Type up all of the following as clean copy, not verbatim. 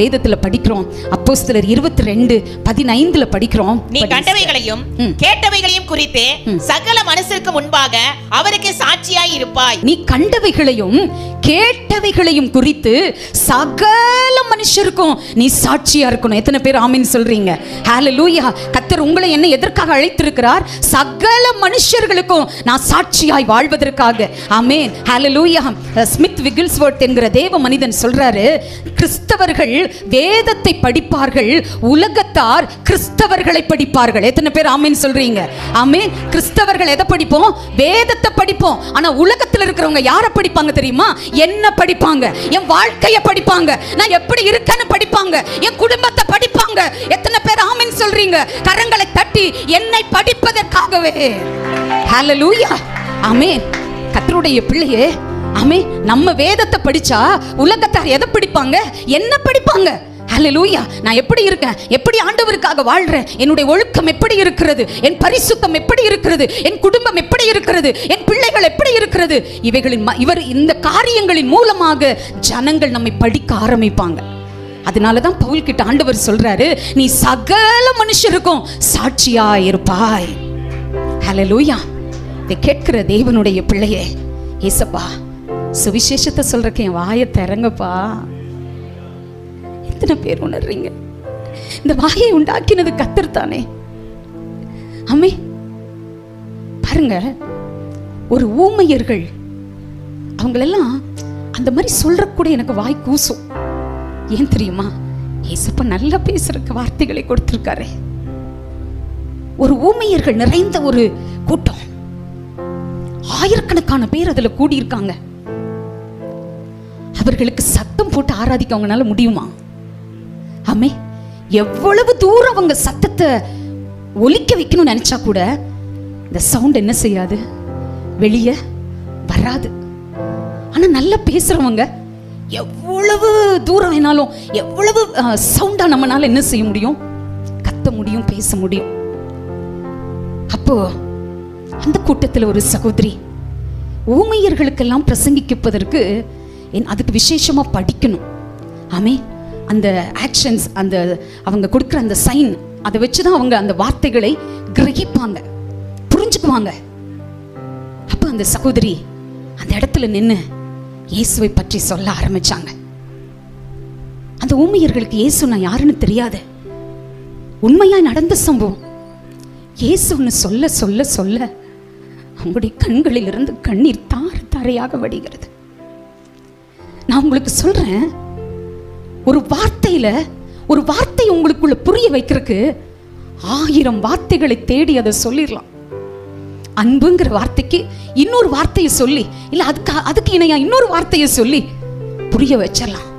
வேதத்துல படிக்கிறோம். அப்போஸ்தலர் 22:15 படிக்கிறோம். நீ கண்டவைகளையும் கேட்டவைகளையும் குறித்து சகல மனுஷருக்கு முன்பாக அவருக்கு சாட்சியாய் இருப்பாய். நீ கண்டவைகளையும் கேட்டவைகளையும் குறித்து சகல மனுஷருக்கும் நீ சாட்சியா இருக்கணும். எத்தனை பேர் ஆமீன் சொல்றீங்க? ஹalleluya. கர்த்தர் உங்களை என்ன எதற்காக அழைத்திருக்கிறார்? சகல மனுஷர்களுக்கும் நான் சாட்சியாய் வாழ்வதற்காக. ஆமென், ஹalleluya. ஸ்மித் விகில்ஸ்வர்த் என்கிற தேவ மனிதன் சொல்றாரு, கிறிஸ்தவர்கள் வேதத்தை படிப்பார்கள், உலகத்தார் கிறிஸ்தவர்களை படிப்பார்கள். எத்தனை பேர் ஆமென் சொல்றீங்க? ஆமென். கிறிஸ்தவர்கள் எதை படிப்போம்? வேதத்தை படிப்போம். ஆனா உலகத்தில் இருக்கிறவங்க யாரை படிப்பாங்க தெரியுமா? என்ன படிப்பாங்க? என் வாழ்க்கையை படிப்பாங்க, நான் எப்படி இருக்கேன்னு படிப்பாங்க, என் குடும்பத்தை படிப்பாங்க. எத்தனை பேர் ஆமென் சொல்றீங்க? கரங்களை தட்டி என்னை படிப்பதற்காகவே. ஹalleluya. ஆமென். கர்த்தருடைய பிள்ளையே, ஆமே, நம்ம வேதத்தை படிச்சா உலகத்தார் எதை படிப்பாங்க? என்ன படிப்பாங்க? ஹalleluya. நான் எப்படி இருக்கேன், எப்படி ஆண்டவருக்காக வாழ்றேன், என்னுடைய ஒழுக்கம் எப்படி இருக்கிறது, என் பரிசுத்தம் எப்படி இருக்கிறது, என் குடும்பம் எப்படி இருக்கிறது, என் பிள்ளைகள் எப்படி இருக்கிறது, இவர் இந்த காரியங்களின் மூலமாக ஜனங்கள் நம்மை படிக்க ஆரம்பிப்பாங்க. அதனாலதான் பவுல் கிட்ட ஆண்டவர் சொல்றாரு, நீ சகல மனுஷருக்கும் சாட்சியா இருப்பாய். ஹalleluya. இதை கேட்கிற தேவனுடைய பிள்ளையே, ஏசப்பா சுவிசேஷத்தை சொல்றக்கு என் வாயை திறங்கப்பா. எத்தனை பேர் உணர்றீங்க? இந்த வாயை உண்டாக்கினது கர்த்தர் தானே. ஆமே, பாருங்க, ஒரு ஊமையர்கள் அவங்களெல்லாம் அந்த மாதிரி சொல்ற கூட எனக்கு வாய் கூசும். ஏன் தெரியுமா? ஏசப்பா நல்லா பேசுறதுக்கு வார்த்தைகளை கொடுத்திருக்காரு. ஒரு ஊமையர்கள் நிறைந்த ஒரு கூட்டம், ஆயிரக்கணக்கான பேர் அதுல கூடியிருக்காங்க. அவர்களுக்கு சத்தம் போட்டு ஆராதிக்க அவங்களால முடியுமா? ஆமே, எவ்வளவு தூரம் அவங்க சத்தத்தை ஒலிக்க வைக்கணும்னு நினைச்சா கூட இந்த சவுண்ட் என்ன செய்யாது, வெளியே வராது. ஆனா நல்லா பேசுறவங்க எவ்வளவு தூரம் வேணாலும், எவ்வளவு சவுண்டா நம்மளால என்ன செய்ய முடியும்? கத்த முடியும், பேச முடியும். அப்போ அந்த கூட்டத்தில் ஒரு சகோதரி ஊமையர்களுக்கெல்லாம் பிரசங்கிப்பதற்கு அதுக்கு விசேஷமா படிக்கணும். ஆமே, அந்த ஆக்ஷன்ஸ், அந்த அவங்க கொடுக்குற அந்த சைன், அதை வச்சுதான் அவங்க அந்த வார்த்தைகளை கிரகிப்பாங்க, புரிஞ்சுக்குவாங்க. அப்ப அந்த சகோதரி அந்த இடத்துல நின்று இயேசுவை பற்றி சொல்ல ஆரம்பிச்சாங்க. அந்த ஊமையர்களுக்கு இயேசுனா யாருன்னு தெரியாது. உண்மையா நடந்த சம்பவம். இயேசுன்னு சொல்ல சொல்ல சொல்ல அவங்களுடைய கண்களில் இருந்து கண்ணீர் தார தாரையாக வடிகிறது. நான் உங்களுக்கு சொல்றேன், ஒரு வார்த்தையில ஒரு வார்த்தையை உங்களுக்குள்ள புரிய வைக்கிறதுக்கு 1000 வார்த்தைகளை தேடி அதை சொல்லிடலாம். அன்புங்கிற வார்த்தைக்கு இன்னொரு வார்த்தையை சொல்லி, இல்ல அதுக்கு இணையா இன்னொரு வார்த்தையை சொல்லி புரிய வச்சிடலாம்.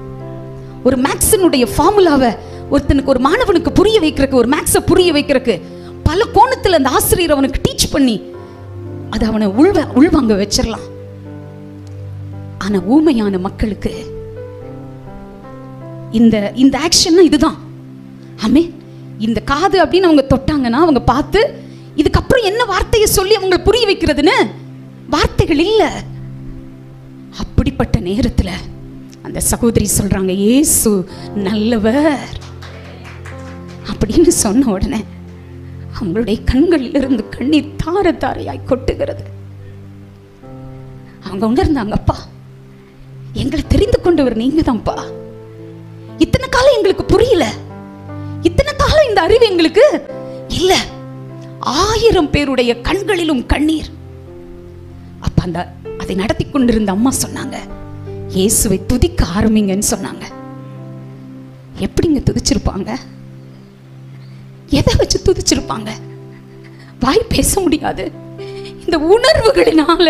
ஒரு மேக்ஸினுடைய ஃபார்முலாவை ஒருத்தனுக்கு, ஒரு மாணவனுக்கு புரிய வைக்கிறதுக்கு, ஒரு மேக்ஸை புரிய வைக்கிறதுக்கு பல கோணத்துல அந்த ஆசிரியர் அவனுக்கு டீச் பண்ணி அது அவனை உள்வாங்க வச்சிடலாம். ஆனா ஊமையான மக்களுக்கு இந்த ஆக்ஷன் இதுதான். ஆமே, இந்த காது அப்படின்னு அவங்க தொட்டாங்கன்னா அவங்க பார்த்து இதுக்கப்புறம் என்ன வார்த்தையை சொல்லி அவங்க புரிய வைக்கிறதுன்னு வார்த்தைகள் இல்ல. அப்படிப்பட்ட நேரத்துல அந்த சகோதரி சொல்றாங்க, இயேசு நல்லவர் அப்படின்னு சொன்ன உடனே அவங்களுடைய கண்களில் இருந்து கண்ணீர் தார தாரையாய் கொட்டுகிறது. அவங்க உணர்ந்தாங்க, அப்பா எங்களை தெரிந்து கொண்டவர் நீங்க தான்ப்பா. இத்தனை காலம் எங்களுக்கு புரியல, இத்தனை காலம் இந்த அறிவு எங்களுக்கு இல்ல. 1000 பேருடைய கண்களிலும் கண்ணீர். அப்ப அந்த அதை நடத்தி கொண்டிருந்த அம்மா சொன்னாங்க, இயேசுவை துதிக்க ஆரம்பிங்கன்னு சொன்னாங்க. எப்படிங்க துதிச்சிருப்பாங்க? எதை வச்சு துதிச்சிருப்பாங்க? வாய் பேச முடியாது. இந்த உணர்வுகளினால,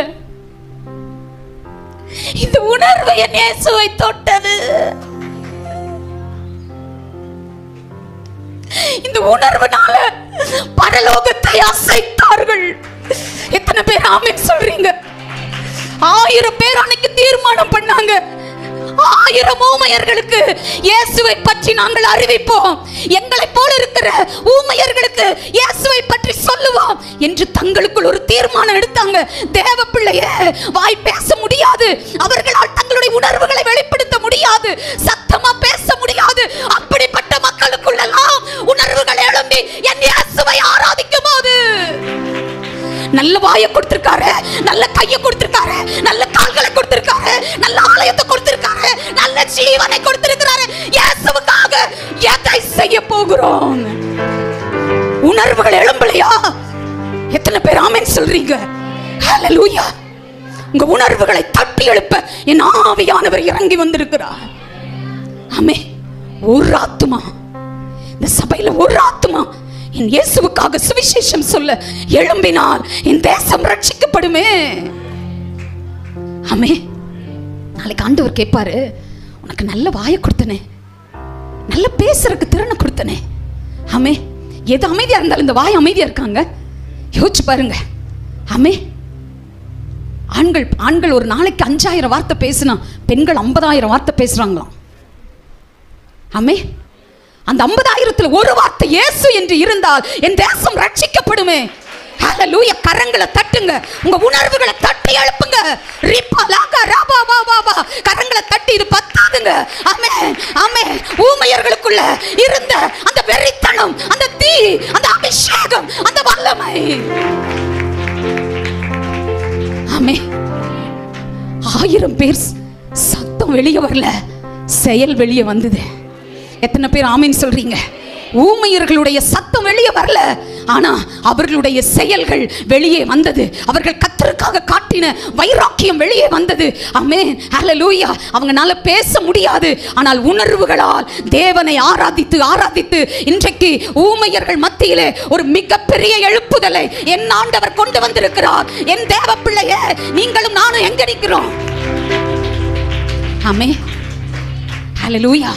இந்த உணர்வு என் இயேசுவை தொட்டது. இந்த உணர்வுனால பரலோகத்தை அசைத்தார்கள். எத்தனை பேர் ஆமென் சொல்றீங்க? 1000 பேர் அன்னைக்கு தீர்மானம் பண்ணாங்க, 1000 ஊமையர்களுக்கு இயேசுவை பற்றி நாங்கள் அறிவிப்போம், எங்களை போல இருக்கிற ஊமையர்களுக்கு இயேசுவை பற்றி சொல்லுவோம் என்று தங்களுக்குள் ஒரு தீர்மானம் எடுத்தாங்க. தேவ பிள்ளையே, வாய் பேச முடியாது, அவர்களால் தங்களுடைய உணர்வுகளை வெளிப்படுத்த முடியாது, சத்தமா பேச முடியாது, நல்ல வாயை கொடுத்திருக்காரு, நல்ல கையை கொடுத்திருக்காரு, நல்ல கால்களை கொடுத்திருக்காரு, நல்ல ஆலயத்தை கொடுத்திருக்காரு, நல்ல ஜீவனை கொடுத்திருக்காரு. இயேசுவுக்காக எதை செய்ய போகிறோம்? உணர்வுகள் எழும்பலையா? எத்தனை பேர் ஆமென் சொல்றீங்க? ஹல்லேலூயா. உங்க உணர்வுகளை தட்டி எழுப்ப என் ஆவியானவர் இறங்கி வந்திருக்கிறார். ஆமென். ஒரு ஆத்துமா, இந்த சபையில ஒரு ஆத்துமா என் இயேசுவுக்காக சுவிசேஷம் சொல்ல எழும்பினால் என் தேசம் ரட்சிக்கப்படுமே. ஆமென். நாளைக்கு ஆண்டவர் கேட்பாரு, உனக்கு நல்ல வாயை கொடுத்தனே, நல்ல பேசுறதுக்கு திறனை கொடுத்தனே. ஆமென். எது அமைதியா இருந்தாலும் இந்த வாய் அமைதியா இருக்காங்க? யோசிச்சு பாருங்க. ஆமென். ஆண்கள் ஒரு நாளைக்கு 5000 வார்த்தை பேசினா பெண்கள் 50000 வார்த்தை பேசுறாங்களாம். ஆமென். அந்த 50000த்துல ஒரு வார்த்தை இயேசு என்று இருந்தால் என் தேசம் ரட்சிக்கப்படுமே. ஹல்லேலூயா. கரங்களை தட்டுங்க, உங்க உணர்வுகளை தட்டி எழுப்புங்க. கரங்களை தட்டி, இது பத்தாதுங்க. ஆமென், ஆமென். ஊமையர்களுக்குள்ள இருந்த அந்த வெறித்தனம், அந்த தீ, அந்த அபிஷேகம், அந்த வல்லமை. ஆமென். 1000 பேர் சத்தம் வெளியே வரல, செயல் வெளியே வந்தது. எத்தனை பேர் ஆமென் சொல்றீங்க? ஊமையர்களுடைய சத்தம் வெளியே வரல, ஆனா அவர்களுடைய செயல்கள் வெளியே வந்தது. அவர்கள் கர்த்தருக்காக காட்டின வைராக்கியம் வெளியே வந்தது. ஆமென், ஹல்லேலூயா. அவங்களால பேச முடியாது, ஆனால் உணர்வுகளால் தேவனை ஆராதித்து ஆராதித்து இன்றைக்கு ஊமையர்கள் மத்தியிலே ஒரு மிகப்பெரிய எழுப்புதலை என் ஆண்டவர் கொண்டு வந்திருக்கிறார். என் தேவ பிள்ளையே, நீங்களும் நானும் எங்க நிற்கிறோம்? ஆமென், ஹல்லேலூயா.